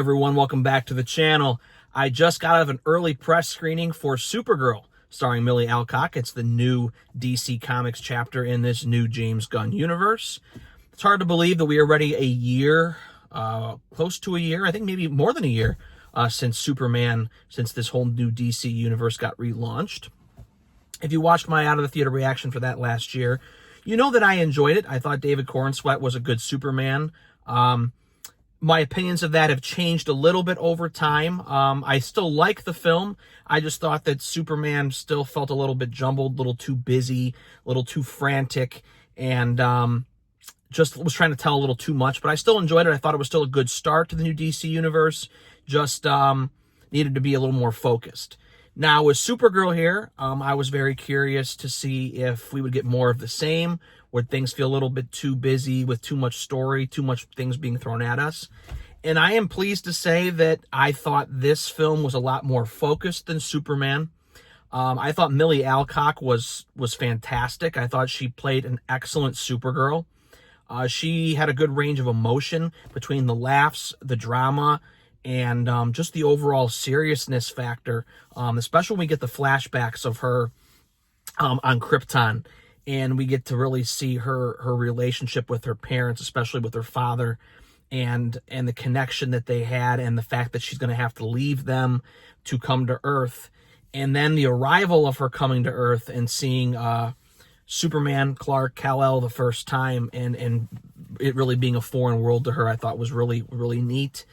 everyone, welcome back to the channel. I just got out of an early press screening for Supergirl, starring Milly Alcock. It's the new DC Comics chapter in this new James Gunn universe. It's hard to believe that we are already a year, close to a year, I think maybe more than a year, since this whole new DC universe got relaunched. If you watched my out of the theater reaction for that last year, you know that I enjoyed it. I thought David Corenswet was a good Superman. My opinions of that have changed a little bit over time. I still like the film. I just thought that Superman still felt a little bit jumbled, a little too busy, a little too frantic, and just was trying to tell a little too much. But I still enjoyed it. I thought it was still a good start to the new DC universe. Just needed to be a little more focused. Now, with Supergirl here, I was very curious to see if we would get more of the same. Would things feel a little bit too busy with too much story, too much things being thrown at us? And I am pleased to say that I thought this film was a lot more focused than Superman. I thought Milly Alcock was fantastic. I thought she played an excellent Supergirl. She had a good range of emotion between the laughs, the drama, and just the overall seriousness factor, especially when we get the flashbacks of her on Krypton, and we get to really see her relationship with her parents, especially with her father, and the connection that they had, and the fact that she's going to have to leave them to come to Earth, and then the arrival of her coming to Earth and seeing Superman, Clark, Kal-El the first time, and it really being a foreign world to her, I thought was really, really neat.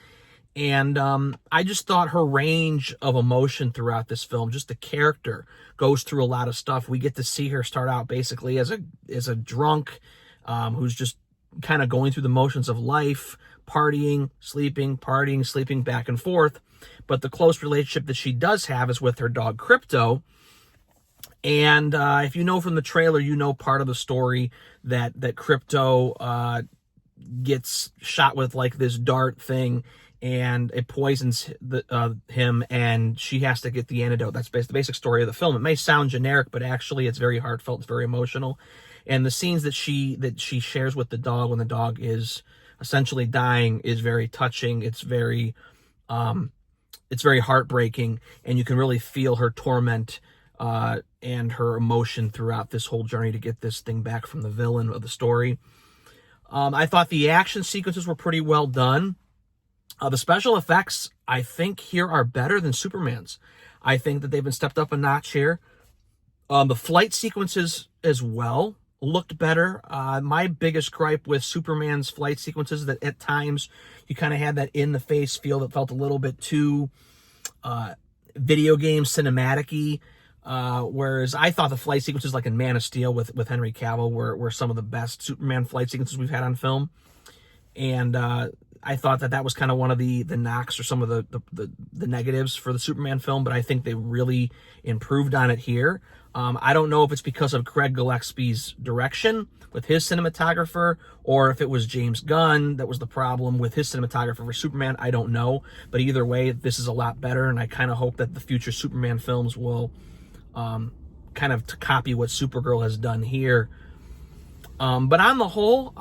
And I just thought her range of emotion throughout this film, just the character, goes through a lot of stuff. We get to see her start out basically as a drunk who's just kind of going through the motions of life, partying, sleeping, back and forth. But the close relationship that she does have is with her dog Krypto. And if you know from the trailer, you know part of the story that Krypto gets shot with like this dart thing, and it poisons him, and she has to get the antidote. That's the basic story of the film. It may sound generic, but actually it's very heartfelt, it's very emotional. And the scenes that she shares with the dog when the dog is essentially dying is very touching. It's very heartbreaking, and you can really feel her torment and her emotion throughout this whole journey to get this thing back from the villain of the story. I thought the action sequences were pretty well done. The special effects, I think, here are better than Superman's. I think that they've been stepped up a notch here. The flight sequences as well looked better. My biggest gripe with Superman's flight sequences is that at times you kind of had that in-the-face feel that felt a little bit too video game cinematic-y. Whereas I thought the flight sequences like in Man of Steel with Henry Cavill were some of the best Superman flight sequences we've had on film. And I thought that was kind of one of the knocks or some of the negatives for the Superman film, but I think they really improved on it here. I don't know if it's because of Craig Gillespie's direction with his cinematographer, or if it was James Gunn that was the problem with his cinematographer for Superman. I don't know, but either way, this is a lot better, and I kind of hope that the future Superman films will kind of copy what Supergirl has done here. But on the whole,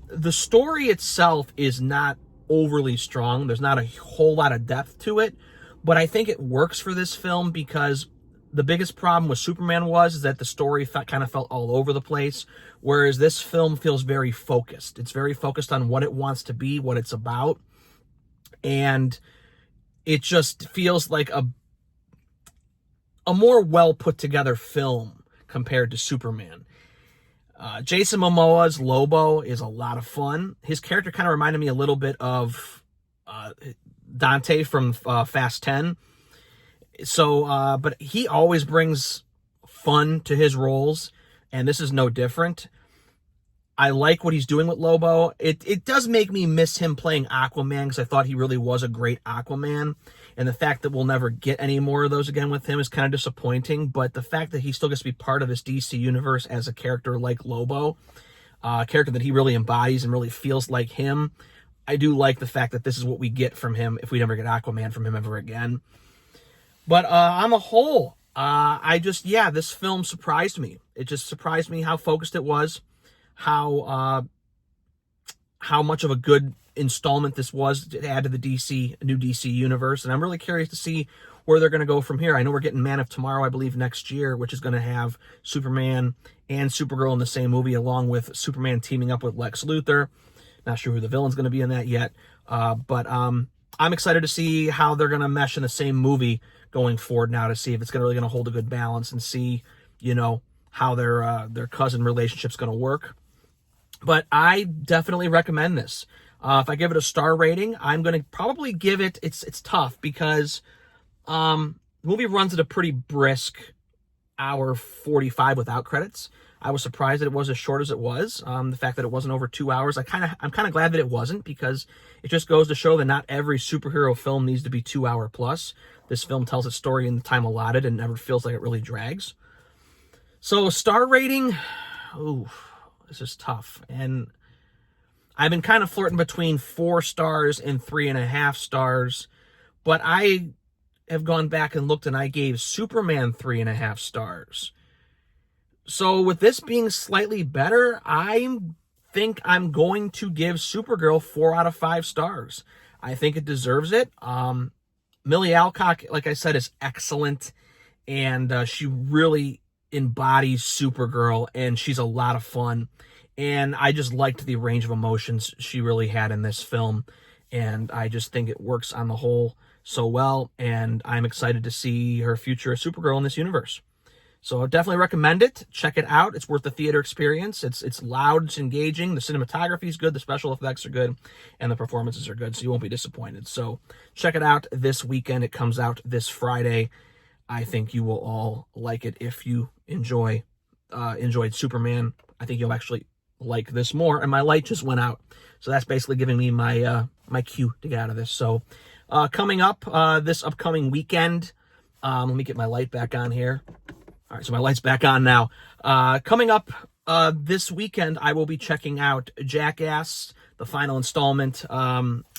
the story itself is not overly strong. There's not a whole lot of depth to it, but I think it works for this film because the biggest problem with Superman is that the story kind of felt all over the place, whereas this film feels very focused. It's very focused on what it wants to be, what it's about, and it just feels like a more well put together film compared to Superman. Jason Momoa's Lobo is a lot of fun. His character kind of reminded me a little bit of Dante from Fast 10. So, but he always brings fun to his roles, and this is no different. I like what he's doing with Lobo. It does make me miss him playing Aquaman, because I thought he really was a great Aquaman. And the fact that we'll never get any more of those again with him is kind of disappointing. But the fact that he still gets to be part of this DC universe as a character like Lobo, a character that he really embodies and really feels like him, I do like the fact that this is what we get from him if we never get Aquaman from him ever again. But on the whole, this film surprised me. It just surprised me how focused it was, how much of a good installment this was to add to the new DC universe, and I'm really curious to see where they're going to go from here. I know we're getting Man of Tomorrow, I believe, next year, which is going to have Superman and Supergirl in the same movie, along with Superman teaming up with Lex Luthor. Not sure who the villain's going to be in that yet, but I'm excited to see how they're going to mesh in the same movie going forward now, to see if it's really going to hold a good balance and see, how their cousin relationship's going to work. But I definitely recommend this. If I give it a star rating, I'm going to probably give it, it's tough because the movie runs at a pretty brisk hour 45 without credits. I was surprised that it was as short as it was. The fact that it wasn't over 2 hours, I'm kind of glad that it wasn't, because it just goes to show that not every superhero film needs to be 2 hour plus. This film tells its story in the time allotted and never feels like it really drags. So star rating, this is tough. And I've been kind of flirting between 4 stars and 3.5 stars, but I have gone back and looked and I gave Superman 3.5 stars. So with this being slightly better, I think I'm going to give Supergirl 4 out of 5 stars. I think it deserves it. Milly Alcock, like I said, is excellent, and she really embodies Supergirl, and she's a lot of fun. And I just liked the range of emotions she really had in this film, and I just think it works on the whole so well, and I'm excited to see her future as Supergirl in this universe. So I definitely recommend it. Check it out. It's worth the theater experience. It's loud, it's engaging, the cinematography is good, the special effects are good, and the performances are good, so you won't be disappointed. So check it out this weekend. It comes out this Friday. I think you will all like it if you enjoyed Superman. I think you'll actually like this more. And my light just went out, so that's basically giving me my my cue to get out of this. So coming up this upcoming weekend, let me get my light back on here. All right, so my light's back on now. Coming up this weekend, I will be checking out Jackass, the final installment,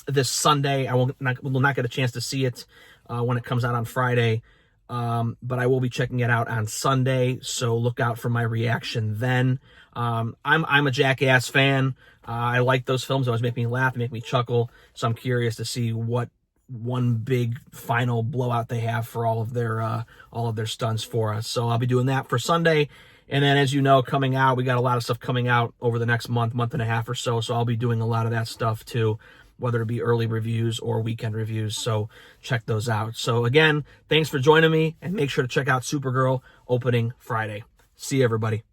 this Sunday. I will not get a chance to see it when it comes out on Friday, but I will be checking it out on Sunday, so look out for my reaction then. I'm a Jackass fan. I like those films. They always make me laugh, they make me chuckle, so I'm curious to see what one big final blowout they have for all of their stunts for us. So I'll be doing that for Sunday. And then, as you know, coming out, we got a lot of stuff coming out over the next month and a half or so. So I'll be doing a lot of that stuff too, whether it be early reviews or weekend reviews. So check those out. So again, thanks for joining me, and make sure to check out Supergirl opening Friday. See you, everybody.